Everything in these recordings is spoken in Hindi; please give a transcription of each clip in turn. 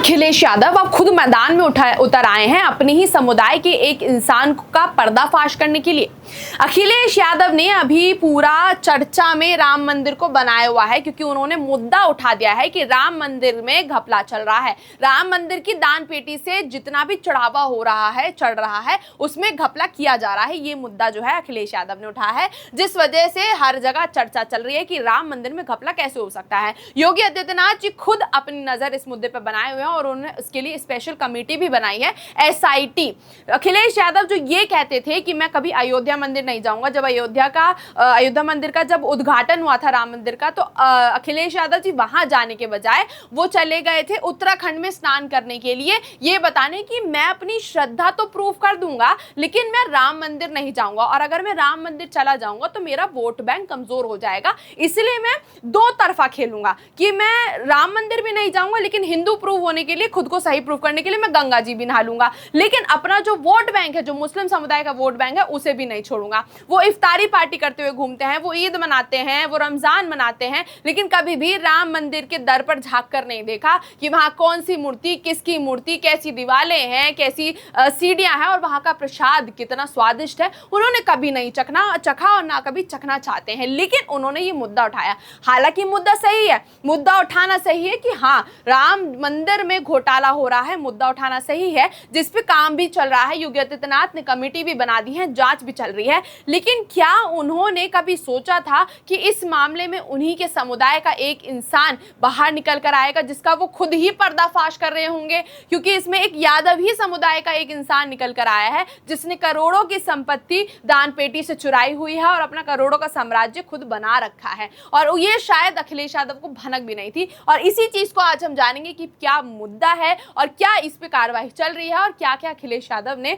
अखिलेश यादव अब खुद मैदान में उतर आए हैं अपने ही समुदाय के एक इंसान का पर्दाफाश करने के लिए। अखिलेश यादव ने अभी पूरा चर्चा में राम मंदिर को बनाया हुआ है, क्योंकि उन्होंने मुद्दा उठा दिया है कि राम मंदिर में घपला चल रहा है। राम मंदिर की दान पेटी से जितना भी चढ़ावा हो रहा है, चढ़ रहा है, उसमें घपला किया जा रहा है। ये मुद्दा जो है अखिलेश यादव ने उठाया है, जिस वजह से हर जगह चर्चा चल रही है कि राम मंदिर में घपला कैसे हो सकता है। योगी आदित्यनाथ जी खुद अपनी नजर इस मुद्दे पर बनाए हुए हैं और उन्होंने इसके लिए स्पेशल कमेटी भी बनाई है, SIT। अखिलेश यादव जो ये कहते थे कि मैं कभी अयोध्या मंदिर नहीं जाऊंगा, जब अयोध्या मंदिर का जब उद्घाटन हुआ था राम मंदिर का, तो अखिलेश यादव जी वहां जाने के बजाय वो चले गए थे उत्तराखंड में स्नान करने के लिए, ये बताने कि मैं अपनी श्रद्धा तो प्रूव कर दूंगा लेकिन मैं राम मंदिर नहीं जाऊंगा, और अगर मैं राम मंदिर चला जाऊंगा तो मेरा वोट बैंक कमजोर हो जाएगा, इसलिए मैं दो तरफा खेलूंगा कि मैं राम मंदिर भी नहीं जाऊंगा लेकिन हिंदू प्रूव होने के लिए, खुद को सही प्रूव करने के लिए मैं गंगा जी भी नहा लूंगा, लेकिन अपना जो वोट बैंक है, जो मुस्लिम समुदाय का वोट बैंक है, उसे भी नहीं छोड़ूंगा। वो इफ्तारी पार्टी करते हुए घूमते हैं, वो ईद मनाते हैं, वो रमजान मनाते हैं, लेकिन कभी भी राम मंदिर के दर पर झांक कर नहीं देखा कि वहां कौन सी मूर्ति, किसकी मूर्ति, कैसी दीवारें हैं, कैसी सीढ़ियां हैं और वहां का प्रसाद कितना स्वादिष्ट है, उन्होंने कभी नहीं चखा और ना कभी चखना चाहते हैं। लेकिन उन्होंने ये मुद्दा उठाया, हालांकि मुद्दा सही है, मुद्दा उठाना सही है कि हाँ राम मंदिर में घोटाला हो रहा है, मुद्दा उठाना सही है, जिस पे काम भी चल रहा है। योगी आदित्यनाथ ने कमेटी भी बना दी है, जांच भी चल रही है, लेकिन क्या उन्होंने कभी सोचा था कि इस मामले में उन्हीं के समुदाय का एक इंसान बाहर निकल कर आएगा, जिसका वो खुद ही पर्दाफाश कर रहे होंगे? क्योंकि इसमें एक यादव ही समुदाय का एक इंसान निकल कर आया है जिसने करोड़ों की संपत्ति दान पेटी से चुराई हुई है और अपना करोड़ों का साम्राज्य खुद बना रखा है, और ये शायद अखिलेश यादव को भनक भी नहीं थी। और इसी चीज को आज हम जानेंगे कि क्या मुद्दा है और क्या इस पे कार्रवाई चल रही है और क्या क्या अखिलेश यादव ने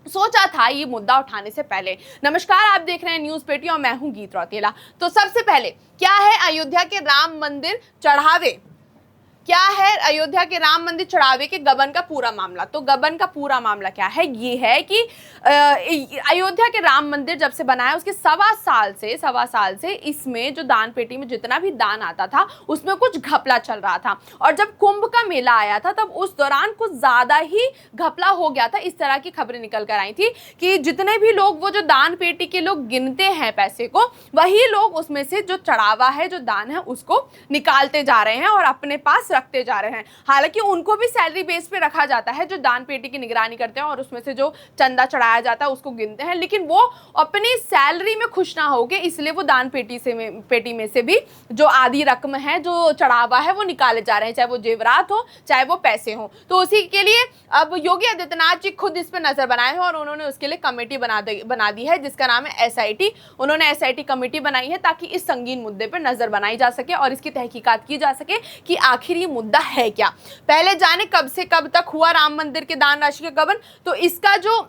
सोचा था ये मुद्दा उठाने से पहले। नमस्कार, आप देख रहे हैं न्यूज पेटी और मैं हूं गीत रौतेला। तो सबसे पहले, क्या है अयोध्या के राम मंदिर चढ़ावे, क्या है अयोध्या के राम मंदिर चढ़ावे के गबन का पूरा मामला? तो गबन का पूरा मामला क्या है? ये है कि अयोध्या के राम मंदिर जब से बना है उसके सवा साल से इसमें जो दान पेटी में जितना भी दान आता था उसमें कुछ घपला चल रहा था, और जब कुंभ का मेला आया था तब उस दौरान कुछ ज्यादा ही घपला हो गया था। इस तरह की खबरें निकल कर आई थी कि जितने भी लोग, वो जो दान पेटी के लोग गिनते हैं पैसे को, वही लोग उसमें से जो चढ़ावा है, जो दान है, उसको निकालते जा रहे हैं और अपने पास रखते जा रहे हैं। हालांकि उनको भी सैलरी बेस पे रखा जाता है, जो दान पेटी की निगरानी करते हैं और उसमें से जो चंदा चढ़ाया जाता है उसको गिनते हैं, लेकिन वो अपनी सैलरी में खुश ना होके इसलिए वो दान पेटी में से भी जो आधी रकम है, जो चढ़ावा है, वो निकाले जा रहे हैं, चाहे वो जेवरात हो चाहे वो पैसे हो। तो उसी के लिए अब योगी आदित्यनाथ जी खुद इस पर नजर बनाए हैं और उन्होंने उसके लिए कमेटी बना दी है जिसका नाम है SIT। उन्होंने SIT कमेटी बनाई है ताकि इस संगीन मुद्दे पर नजर बनाई जा सके और इसकी तहकीकात की जा सके कि आखिर ये मुद्दा है क्या। पहले जाने कब से कब तक हुआ राम मंदिर के दान राशि का गबन। तो इसका जो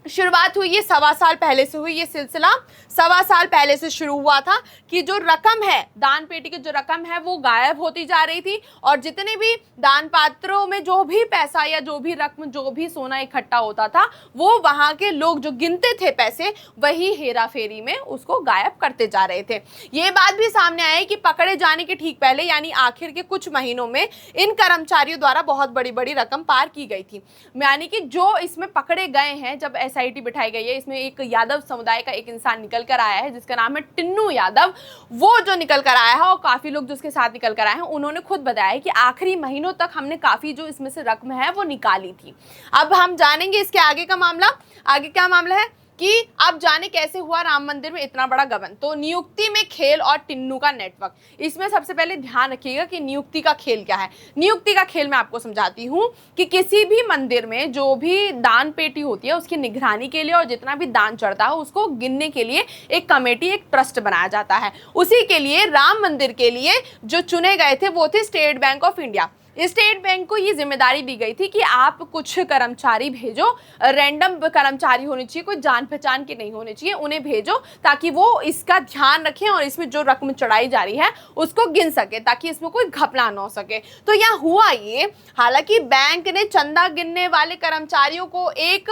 शुरुआत हुई, ये सवा साल पहले से हुई, ये सिलसिला सवा साल पहले से शुरू हुआ था कि जो रकम है, दान पेटी की जो रकम है वो गायब होती जा रही थी, और जितने भी दान पात्रों में जो भी पैसा या जो भी रकम, जो भी सोना इकट्ठा होता था, वो वहां के लोग जो गिनते थे पैसे, वही हेरा फेरी में उसको गायब करते जा रहे थे। ये बात भी सामने आई कि पकड़े जाने के ठीक पहले, यानी आखिर के कुछ महीनों में, इन कर्मचारियों द्वारा बहुत बड़ी बड़ी रकम पार की गई थी। यानी कि जो इसमें पकड़े गए हैं, जब SIT बिठाई गई है, इसमें एक यादव समुदाय का एक इंसान निकल कर आया है जिसका नाम है टिन्नू यादव। वो जो निकल कर आया है और काफी लोग जो उसके साथ निकल कर आए हैं, उन्होंने खुद बताया है कि आखिरी महीनों तक हमने काफी जो इसमें से रकम है वो निकाली थी। अब हम जानेंगे इसके आगे का मामला। आगे क्या मामला है कि आप जाने कैसे हुआ राम मंदिर में इतना बड़ा गबन। तो नियुक्ति में खेल और टिन्नू का नेटवर्क, इसमें सबसे पहले ध्यान रखिएगा कि नियुक्ति का खेल क्या है। नियुक्ति का खेल मैं आपको समझाती हूँ कि किसी भी मंदिर में जो भी दान पेटी होती है उसकी निगरानी के लिए और जितना भी दान चढ़ता है उसको गिनने के लिए एक कमेटी, एक ट्रस्ट बनाया जाता है। उसी के लिए राम मंदिर के लिए जो चुने गए थे वो थे state bank of India. State bank को ये जिम्मेदारी दी गई थी कि आप कुछ कर्मचारी भेजो, रैंडम कर्मचारी होने चाहिए, कोई जान पहचान के नहीं होने चाहिए, उन्हें भेजो ताकि वो इसका ध्यान रखें और इसमें जो रकम चढ़ाई जा रही है उसको गिन सके, ताकि इसमें कोई घपला ना हो सके। तो यहाँ हुआ ये, हालांकि बैंक ने चंदा गिनने वाले कर्मचारियों को एक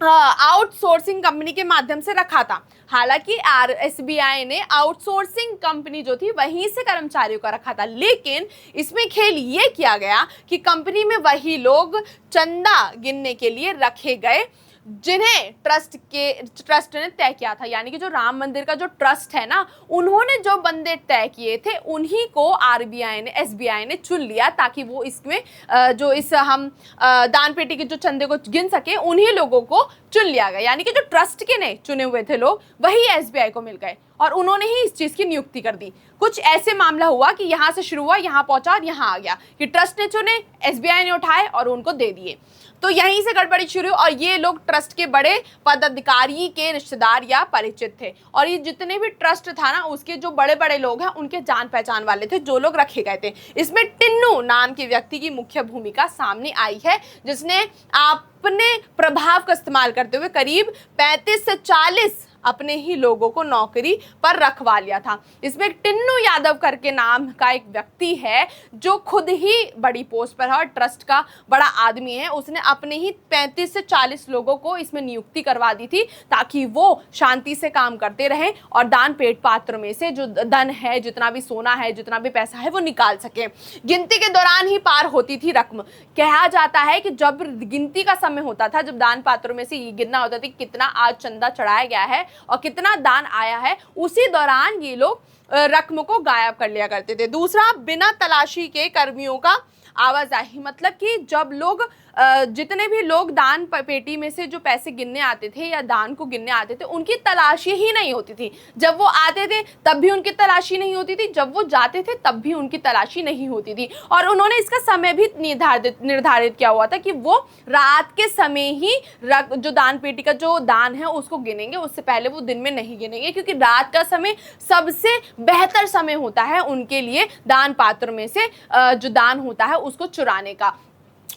आउटसोर्सिंग कंपनी के माध्यम से रखा था। हालांकि एसबीआई ने आउटसोर्सिंग कंपनी जो थी वहीं से कर्मचारियों का रखा था, लेकिन इसमें खेल ये किया गया कि कंपनी में वही लोग चंदा गिनने के लिए रखे गए जिन्हें ट्रस्ट ने तय किया था। यानी कि जो राम मंदिर का जो ट्रस्ट है ना, उन्होंने जो बंदे तय किए थे उन्हीं को एसबीआई ने चुन लिया, ताकि वो इसमें जो इस हम दान पेटी के जो चंदे को गिन सके, उन्हीं लोगों को चुन लिया गया। यानी कि जो ट्रस्ट के ने चुने हुए थे लोग वही एसबीआई को मिल गए और उन्होंने ही इस चीज की नियुक्ति कर दी। कुछ ऐसे मामला हुआ कि यहाँ से शुरू हुआ, यहाँ पहुंचा और यहाँ आ गया कि ट्रस्ट ने चुने, एसबीआई ने उठाए और उनको दे दिए। तो यहीं से गड़बड़ी शुरू और ये लोग ट्रस्ट के बड़े पदाधिकारी के रिश्तेदार या परिचित थे। और ये जितने भी ट्रस्ट था ना, उसके जो बड़े बड़े लोग हैं उनके जान पहचान वाले थे जो लोग रखे गए थे। इसमें टिन्नू नाम के व्यक्ति की मुख्य भूमिका सामने आई है, जिसने अपने प्रभाव का इस्तेमाल करते हुए करीब 35 से 40 अपने ही लोगों को नौकरी पर रखवा लिया था। इसमें टिन्नू यादव करके नाम का एक व्यक्ति है जो खुद ही बड़ी पोस्ट पर है और ट्रस्ट का बड़ा आदमी है। उसने अपने ही 35 से 40 लोगों को इसमें नियुक्ति करवा दी थी ताकि वो शांति से काम करते रहें और दान पेट पात्र में से जो धन है, जितना भी सोना है, जितना भी पैसा है, वो निकाल सके। गिनती के दौरान ही पार होती थी रकम। कहा जाता है कि जब गिनती का समय होता था, जब दान पात्रों में से ये गिनना होता था कितना आज चंदा चढ़ाया गया है और कितना दान आया है, उसी दौरान ये लोग रकम को गायब कर लिया करते थे। दूसरा, बिना तलाशी के कर्मियों का आवाजाही, मतलब कि जब लोग जितने भी लोग दान पेटी में से जो पैसे गिनने आते थे या दान को गिनने आते थे, उनकी तलाशी ही नहीं होती थी। जब वो आते थे तब भी उनकी तलाशी नहीं होती थी, जब वो जाते थे तब भी उनकी तलाशी नहीं होती थी। और उन्होंने इसका समय भी निर्धारित किया हुआ था कि वो रात के समय ही जो दान पेटी का जो दान है उसको गिनेंगे, उससे पहले वो दिन में नहीं गिनेंगे, क्योंकि रात का समय सबसे बेहतर समय होता है उनके लिए दान पात्र में से जो दान होता है उसको चुराने का।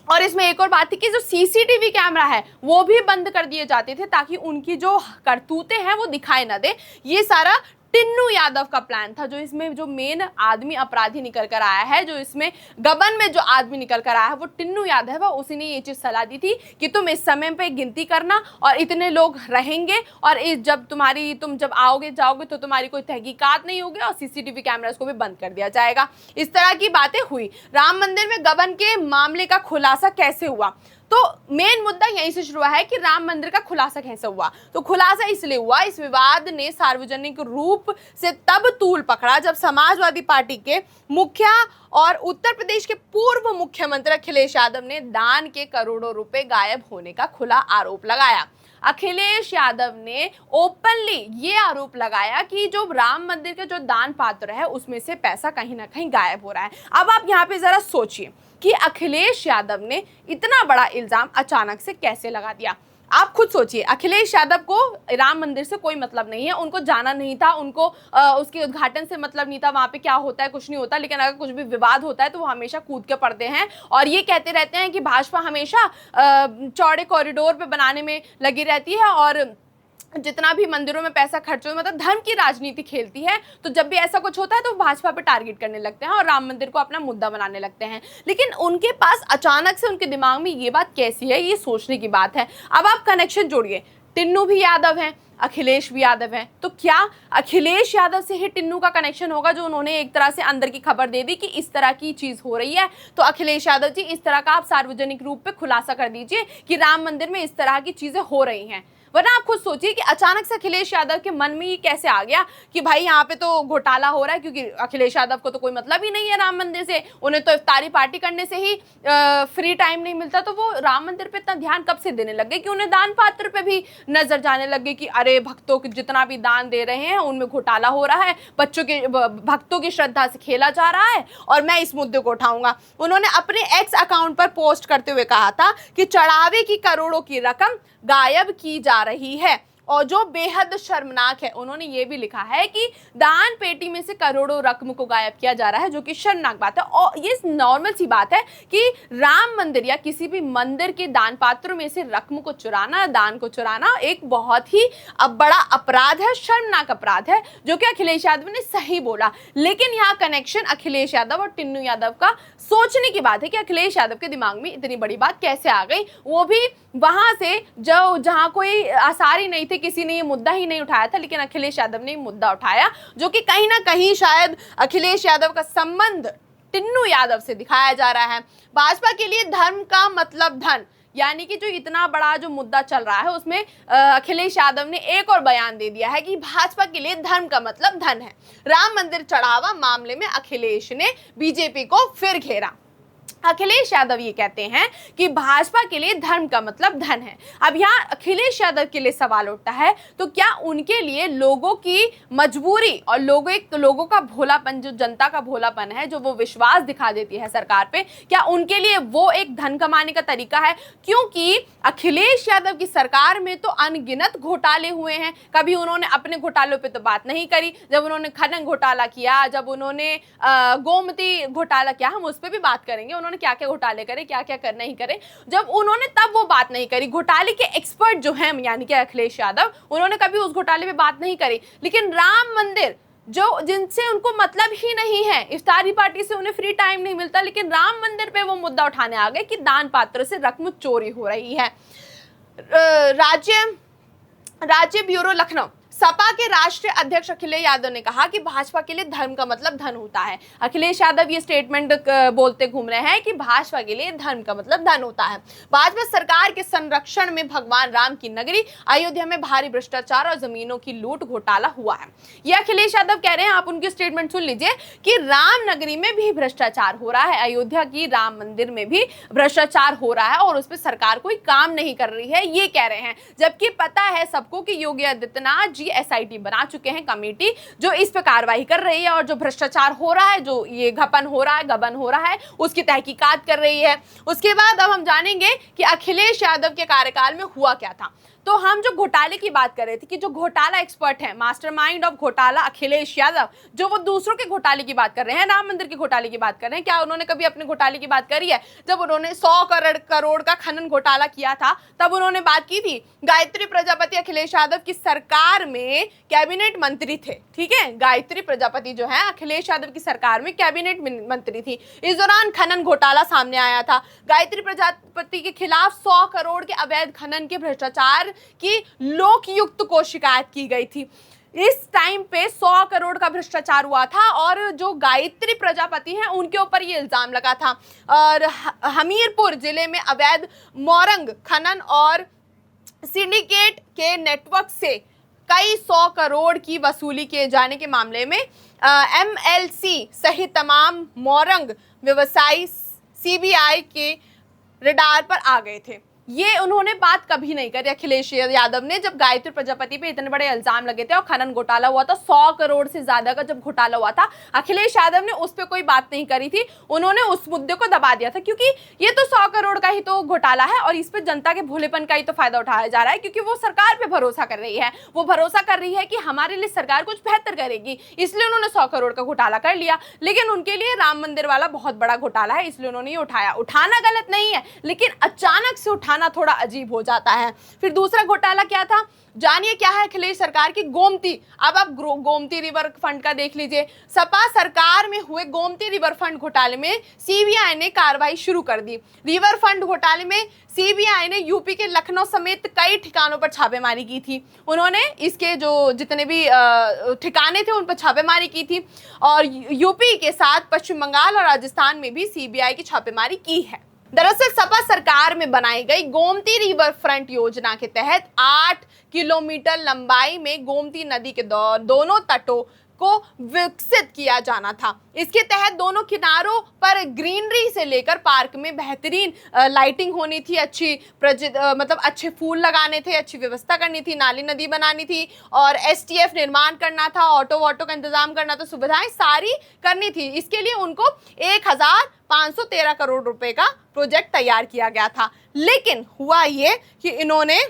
और इसमें एक और बात थी कि जो सीसीटीवी कैमरा है वो भी बंद कर दिए जाते थे ताकि उनकी जो करतूतें हैं वो दिखाई ना दे। ये सारा टिन्नू यादव का प्लान था। जो इसमें जो मेन आदमी अपराधी निकल कर आया है, जो इसमें गबन में जो आदमी निकल कर आया है, वो टिन्नू यादव है। उसी ने ये चीज सलाह दी थी कि तुम इस समय पे गिनती करना और इतने लोग रहेंगे और जब तुम जब आओगे जाओगे तो तुम्हारी कोई तहकीकात नहीं होगी और सीसीटीवी कैमरास को भी बंद कर दिया जाएगा। इस तरह की बातें हुई। राम मंदिर में गबन के मामले का खुलासा कैसे हुआ, तो मेन मुद्दा यहीं से शुरू हुआ है कि राम मंदिर का खुलासा कैसे हुआ। तो खुलासा इसलिए हुआ, इस विवाद ने सार्वजनिक रूप से तब तूल पकड़ा जब समाजवादी पार्टी के मुखिया और उत्तर प्रदेश के पूर्व मुख्यमंत्री अखिलेश यादव ने दान के करोड़ों रुपए गायब होने का खुला आरोप लगाया। अखिलेश यादव ने ओपनली ये आरोप लगाया कि जो राम मंदिर के जो दान पात्र है उसमें से पैसा कहीं ना कहीं गायब हो रहा है। अब आप यहाँ पे जरा सोचिए कि अखिलेश यादव ने इतना बड़ा इल्जाम अचानक से कैसे लगा दिया। आप खुद सोचिए, अखिलेश यादव को राम मंदिर से कोई मतलब नहीं है, उनको जाना नहीं था, उनको उसके उद्घाटन से मतलब नहीं था, वहाँ पे क्या होता है कुछ नहीं होता। लेकिन अगर कुछ भी विवाद होता है तो वो हमेशा कूद के पड़ते हैं और ये कहते रहते हैं कि भाजपा हमेशा चौड़े कॉरिडोर पे बनाने में लगी रहती है और जितना भी मंदिरों में पैसा खर्च हो, मतलब धर्म की राजनीति खेलती है। तो जब भी ऐसा कुछ होता है तो भाजपा पे टारगेट करने लगते हैं और राम मंदिर को अपना मुद्दा बनाने लगते हैं। लेकिन उनके पास अचानक से उनके दिमाग में ये बात कैसी है, ये सोचने की बात है। अब आप कनेक्शन जोड़िए, टिन्नू भी यादव है, अखिलेश भी यादव है, तो क्या अखिलेश यादव से ही टिन्नू का कनेक्शन होगा, जो उन्होंने एक तरह से अंदर की खबर दे दी कि इस तरह की चीज हो रही है। तो अखिलेश यादव जी, इस तरह का आप सार्वजनिक रूप पे खुलासा कर दीजिए कि राम मंदिर में इस तरह की चीजें हो रही हैं। वरना आप खुद सोचिए कि अचानक से अखिलेश यादव के मन में ये कैसे आ गया कि भाई यहाँ पे तो घोटाला हो रहा है, क्योंकि अखिलेश यादव को तो कोई मतलब ही नहीं है राम मंदिर से, उन्हें तो इफ्तारी पार्टी करने से ही फ्री टाइम नहीं मिलता। तो वो राम मंदिर पे इतना ध्यान कब से देने लग गए कि उन्हें दान पात्र पे भी नजर जाने लग गई कि अरे भक्तों को जितना भी दान दे रहे हैं उनमें घोटाला हो रहा है, भक्तों की श्रद्धा से खेला जा रहा है और मैं इस मुद्दे को उठाऊंगा। उन्होंने अपने एक्स अकाउंट पर पोस्ट करते हुए कहा था कि चढ़ावे की करोड़ों की रकम गायब की जा रही है। और जो बेहद शर्मनाक है, उन्होंने ये भी लिखा है कि दान पेटी में से करोड़ों रकम को गायब किया जा रहा है, जो कि शर्मनाक बात है। और ये नॉर्मल सी बात है कि राम मंदिर या किसी भी मंदिर के दान पात्रों में से रकम को चुराना, दान को चुराना एक बहुत ही बड़ा अपराध है, शर्मनाक अपराध है, जो कि अखिलेश यादव ने सही बोला। लेकिन यहाँ कनेक्शन अखिलेश यादव और टिन्नू यादव का सोचने की बात है कि अखिलेश यादव के दिमाग में इतनी बड़ी बात कैसे आ गई, वो भी वहां से जो जहां कोई आसार ही नहीं थे, किसी ने ये मुद्दा ही नहीं उठाया था, लेकिन अखिलेश यादव ने मुद्दा उठाया, जो कि कहीं ना कहीं शायद अखिलेश यादव का संबंध टिन्नू यादव से दिखाया जा रहा है। भाजपा के लिए धर्म का मतलब धन, यानी कि जो इतना बड़ा जो मुद्दा चल रहा है उसमें अखिलेश यादव ने एक और बयान दे दिया है कि भाजपा के लिए धर्म का मतलब धन है। राम मंदिर चढ़ावा मामले में अखिलेश ने बीजेपी को फिर घेरा। अखिलेश यादव ये कहते हैं कि भाजपा के लिए धर्म का मतलब धन है। अब यहाँ अखिलेश यादव के लिए सवाल उठता है, तो क्या उनके लिए लोगों की मजबूरी और लोगों का भोलापन, जो जनता का भोलापन है, जो वो विश्वास दिखा देती है सरकार पे, क्या उनके लिए वो एक धन कमाने का तरीका है? क्योंकि अखिलेश यादव की सरकार में तो अनगिनत घोटाले हुए हैं, कभी उन्होंने अपने घोटालों पे तो बात नहीं करी। जब उन्होंने खनन घोटाला किया, जब उन्होंने गोमती घोटाला किया, हम उस पर भी बात करेंगे, उन्होंने क्या क्या घोटाले करे, क्या क्या कर नहीं करे, जब उन्होंने तब वो बात नहीं करी। घोटाले के एक्सपर्ट जो हैं यानी कि अखिलेश यादव, उन्होंने कभी उस घोटाले पे बात नहीं करी। लेकिन राम मंदिर जो जिनसे उनको मतलब ही नहीं है, इफ्तारी पार्टी से उन्हें फ्री टाइम नहीं मिलता, लेकिन राम मंदिर पे वो मुद्दा उठाने आ गए कि दान पात्र से रकम चोरी हो रही है। राज्य ब्यूरो लखनऊ, सपा के राष्ट्रीय अध्यक्ष अखिलेश यादव ने कहा कि भाजपा के लिए धर्म का मतलब धन होता है। अखिलेश यादव ये स्टेटमेंट बोलते घूम रहे हैं कि भाजपा के लिए धर्म का मतलब धन होता है। भाजपा सरकार के संरक्षण में भगवान राम की नगरी अयोध्या में भारी भ्रष्टाचार और जमीनों की लूट घोटाला हुआ है। ये अखिलेश यादव कह रहे हैं, आप उनकी स्टेटमेंट सुन लीजिए कि राम नगरी में भी भ्रष्टाचार हो रहा है, अयोध्या की राम मंदिर में भी भ्रष्टाचार हो रहा है और उस पर सरकार कोई काम नहीं कर रही है, ये कह रहे हैं। जबकि पता है सबको कि योगी आदित्यनाथ जी एसआईटी बना चुके हैं, कमेटी जो इस पे कार्रवाई कर रही है और जो भ्रष्टाचार हो रहा है, जो ये गबन हो रहा है, उसकी तहकीकात कर रही है। उसके बाद अब हम जानेंगे कि अखिलेश यादव के कार्यकाल में हुआ क्या था। तो हम जो घोटाले की बात कर रहे थे कि जो घोटाला एक्सपर्ट है, मास्टरमाइंड ऑफ घोटाला अखिलेश यादव, जो वो दूसरों के घोटाले की बात कर रहे हैं, राम मंदिर के घोटाले की बात कर रहे हैं, क्या उन्होंने कभी अपने घोटाले की बात करी है? जब उन्होंने 100 करोड़ का खनन घोटाला किया था, तब उन्होंने बात की थी। गायत्री प्रजापति अखिलेश यादव की सरकार में कैबिनेट मंत्री थे, ठीक है, गायत्री प्रजापति जो है अखिलेश यादव की सरकार में कैबिनेट मंत्री थी। इस दौरान खनन घोटाला सामने आया था। गायत्री प्रजापति के खिलाफ 100 करोड़ के अवैध खनन के भ्रष्टाचार की लोकयुक्त को शिकायत की गई थी। इस टाइम पे 100 करोड़ का भ्रष्टाचार हुआ था और जो गायत्री प्रजापति हैं उनके ऊपर ये इल्जाम लगा था। और हमीरपुर जिले में अवैध मोरंग खनन और सिंडिकेट के नेटवर्क से कई 100 करोड़ की वसूली किए जाने के मामले में एमएलसी सहित तमाम मोरंग व्यवसायी सीबीआई के रडार पर आ गए थे। ये उन्होंने बात कभी नहीं करी अखिलेश यादव ने, जब गायत्री प्रजापति पे इतने बड़े इल्जाम लगे थे और खनन घोटाला हुआ था, 100 करोड़ से ज्यादा का जब घोटाला हुआ था, अखिलेश यादव ने उस पर कोई बात नहीं करी थी। उन्होंने उस मुद्दे को दबा दिया था, क्योंकि ये तो 100 करोड़ का ही तो घोटाला है और इस पर जनता के भोलेपन का ही तो फायदा उठाया जा रहा है, क्योंकि वो सरकार पे भरोसा कर रही है। वो भरोसा कर रही है कि हमारे लिए सरकार कुछ बेहतर करेगी, इसलिए उन्होंने 100 करोड़ का घोटाला कर लिया। लेकिन उनके लिए राम मंदिर वाला बहुत बड़ा घोटाला है, इसलिए उन्होंने ये उठाया। उठाना गलत नहीं है, लेकिन अचानक से उठाना थोड़ा अजीब हो जाता है। फिर दूसरा घोटाला क्या था, जानिए क्या है अखिलेश सरकार की गोमती। अब आप गोमती रिवर फंड का देख लीजिए। सपा सरकार में हुए गोमती रिवर फंड घोटाले में सीबीआई ने कार्रवाई शुरू कर दी। रिवर फंड घोटाले में सीबीआई ने यूपी के लखनऊ समेत कई ठिकानों पर छापेमारी की थी। उन्होंने इसके जो जितने भी ठिकाने थे उन पर छापेमारी की थी और यूपी के साथ पश्चिम बंगाल और राजस्थान में भी सीबीआई की छापेमारी की है। दरअसल सपा सरकार में बनाई गई गोमती रिवर फ्रंट योजना के तहत 8 किलोमीटर लंबाई में गोमती नदी के दोनों तटों को विकसित किया जाना था। इसके तहत दोनों किनारों पर ग्रीनरी से लेकर पार्क में बेहतरीन लाइटिंग होनी थी, मतलब अच्छे फूल लगाने थे, अच्छी व्यवस्था करनी थी, नाली नदी बनानी थी और एसटीएफ निर्माण करना था, ऑटो का इंतजाम करना था, सुविधाएं सारी करनी थी। इसके लिए उनको 1513 करोड़ रुपए का प्रोजेक्ट तैयार किया गया था। लेकिन हुआ ये कि इन्होंने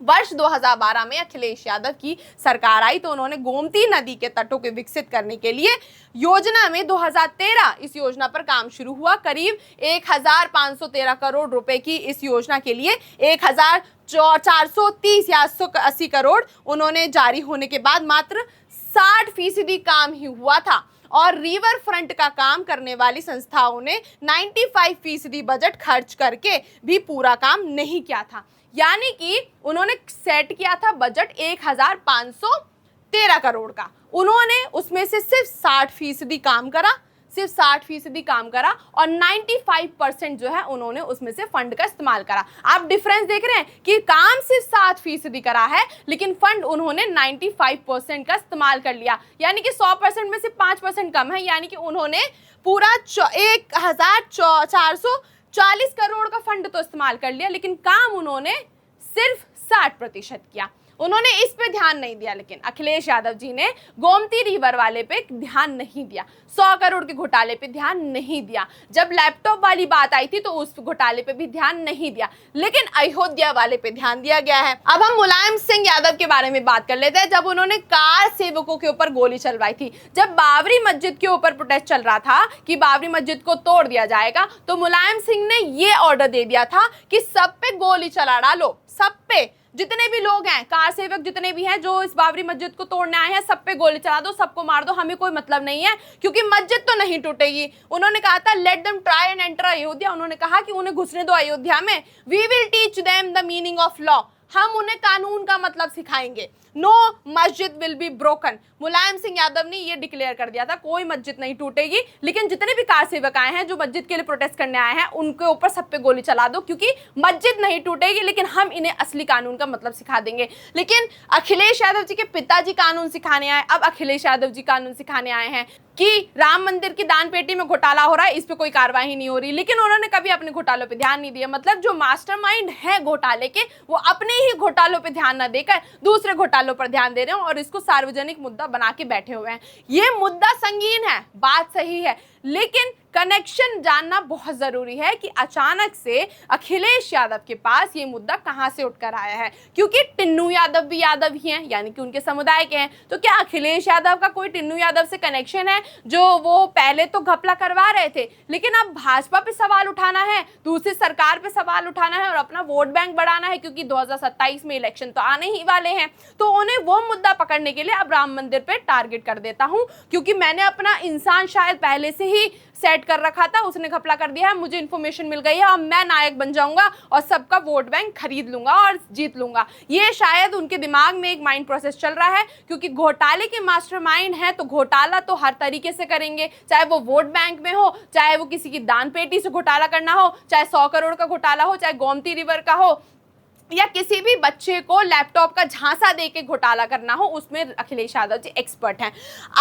वर्ष 2012 में अखिलेश यादव की सरकार आई तो उन्होंने गोमती नदी के तटों को विकसित करने के लिए योजना में 2013 इस योजना पर काम शुरू हुआ। करीब 1513 करोड़ रुपए की इस योजना के लिए 1430 या 180 करोड़ उन्होंने जारी होने के बाद मात्र 60% काम ही हुआ था और रिवर फ्रंट का काम करने वाली संस्थाओं ने 95% बजट खर्च करके भी पूरा काम नहीं किया था। यानी कि उन्होंने सेट किया था बजट 1513 करोड़ का, उन्होंने उसमें से सिर्फ 60% काम करा, सिर्फ 60% काम करा और 95% जो है उन्होंने उसमें से फंड का इस्तेमाल करा। आप डिफरेंस देख रहे हैं कि काम सिर्फ 60% करा है लेकिन फंड उन्होंने 95% का इस्तेमाल कर लिया, यानी कि 100% में सिर्फ 5% कम है, यानी कि उन्होंने पूरा 1440 करोड़ का फंड तो इस्तेमाल कर लिया लेकिन काम उन्होंने सिर्फ 60% किया। उन्होंने इस पे ध्यान नहीं दिया, लेकिन अखिलेश यादव जी ने गोमती रिवर वाले पे ध्यान नहीं दिया, 100 करोड़ के घोटाले पे ध्यान नहीं दिया, जब लैपटॉप वाली बात आई थी तो उस घोटाले पे भी ध्यान नहीं दिया, लेकिन अयोध्या वाले पे ध्यान दिया गया है। अब हम मुलायम सिंह यादव के बारे में बात कर लेते हैं। जब उन्होंने कार सेवकों के ऊपर गोली चलवाई थी, जब बाबरी मस्जिद के ऊपर प्रोटेस्ट चल रहा था कि बाबरी मस्जिद को तोड़ दिया जाएगा, तो मुलायम सिंह ने ये ऑर्डर दे दिया था कि सब पे गोली चला डालो, सब पे जितने भी लोग हैं, कार सेवक जितने भी हैं जो इस बाबरी मस्जिद को तोड़ने आए हैं, सब पे गोली चला दो, सबको मार दो, हमें कोई मतलब नहीं है क्योंकि मस्जिद तो नहीं टूटेगी। उन्होंने कहा था let them try and enter Ayodhya, उन्होंने कहा कि उन्हें घुसने दो अयोध्या में, we will teach them the meaning of law, हम उन्हें कानून का मतलब सिखाएंगे, नो मस्जिद will be broken. Mulayam Singh Yadav ने ये डिक्लेयर कर दिया था कोई मस्जिद नहीं टूटेगी, लेकिन जितने भी कार सेवक आए हैं जो मस्जिद के लिए प्रोटेस्ट करने आए हैं उनके ऊपर सब पे गोली चला दो क्योंकि मस्जिद नहीं टूटेगी, लेकिन हम इन्हें असली कानून का मतलब सिखा देंगे। लेकिन अखिलेश यादव जी के पिताजी कानून सिखाने आए, अब अखिलेश यादव जी कानून सिखाने आए हैं कि राम मंदिर की दान पेटी में घोटाला हो रहा है, इस पे कोई कार्रवाई नहीं हो रही, लेकिन उन्होंने कभी अपने घोटालों पे ध्यान नहीं दिया। मतलब जो मास्टरमाइंड है घोटाले के, वो अपने ही घोटालों पे ध्यान न देकर दूसरे घोटालों पर ध्यान दे रहे हैं और इसको सार्वजनिक मुद्दा बना के बैठे हुए हैं। ये मुद्दा संगीन है, बात सही है, लेकिन कनेक्शन जानना बहुत जरूरी है कि अचानक से अखिलेश यादव के पास ये मुद्दा कहां से उठकर आया है, क्योंकि टिन्नू यादव भी यादव ही हैं, यानी कि उनके समुदाय के हैं। तो क्या अखिलेश यादव का कोई टिन्नू यादव से कनेक्शन है जो वो पहले तो घपला करवा रहे थे, लेकिन अब भाजपा पे सवाल उठाना है, दूसरी सरकार पे सवाल उठाना है और अपना वोट बैंक बढ़ाना है, क्योंकि 2027 में इलेक्शन तो आने ही वाले हैं। तो उन्हें वो मुद्दा पकड़ने के लिए अब राम मंदिर पे टारगेट कर देता हूं, क्योंकि मैंने अपना इंसान शायद पहले से ही सेट कर रखा था, उसने घपला कर दिया है, मुझे इन्फॉर्मेशन मिल गई है, अब मैं नायक बन जाऊंगा और सबका वोट बैंक खरीद लूंगा और जीत लूंगा। ये शायद उनके दिमाग में एक माइंड प्रोसेस चल रहा है, क्योंकि घोटाले के मास्टरमाइंड है तो घोटाला तो हर तरीके से करेंगे, चाहे वो वोट बैंक में हो, चाहे वो किसी की दान पेटी से घोटाला करना हो, चाहे 100 करोड़ का घोटाला हो, चाहे गोमती रिवर का हो, या किसी भी बच्चे को लैपटॉप का झांसा देके घोटाला करना हो, उसमें अखिलेश यादव जी एक्सपर्ट हैं।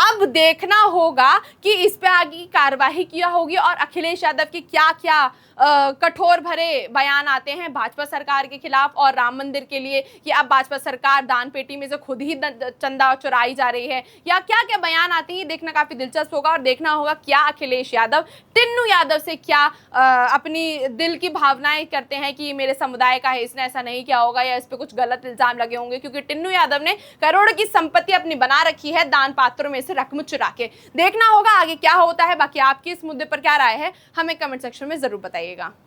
अब देखना होगा कि इस पे आगे की कार्रवाई किया होगी और अखिलेश यादव के क्या क्या कठोर भरे बयान आते हैं भाजपा सरकार के खिलाफ और राम मंदिर के लिए, कि अब भाजपा सरकार दान पेटी में से खुद ही चंदा चुराई जा रही है, या क्या क्या बयान आते हैं, देखना काफी दिलचस्प होगा। और देखना होगा क्या अखिलेश यादव टिन्नू यादव से क्या अपनी दिल की भावनाएं करते हैं कि मेरे समुदाय का है, इसने ऐसा नहीं किया होगा या इस पे कुछ गलत इल्जाम लगे होंगे, क्योंकि टिन्नू यादव ने करोड़ों की संपत्ति अपनी बना रखी है दान पात्रों में से रकम चुरा के। देखना होगा आगे क्या होता है। बाकी आपकी इस मुद्दे पर क्या राय है हमें कमेंट सेक्शन में जरूर बताइएगा।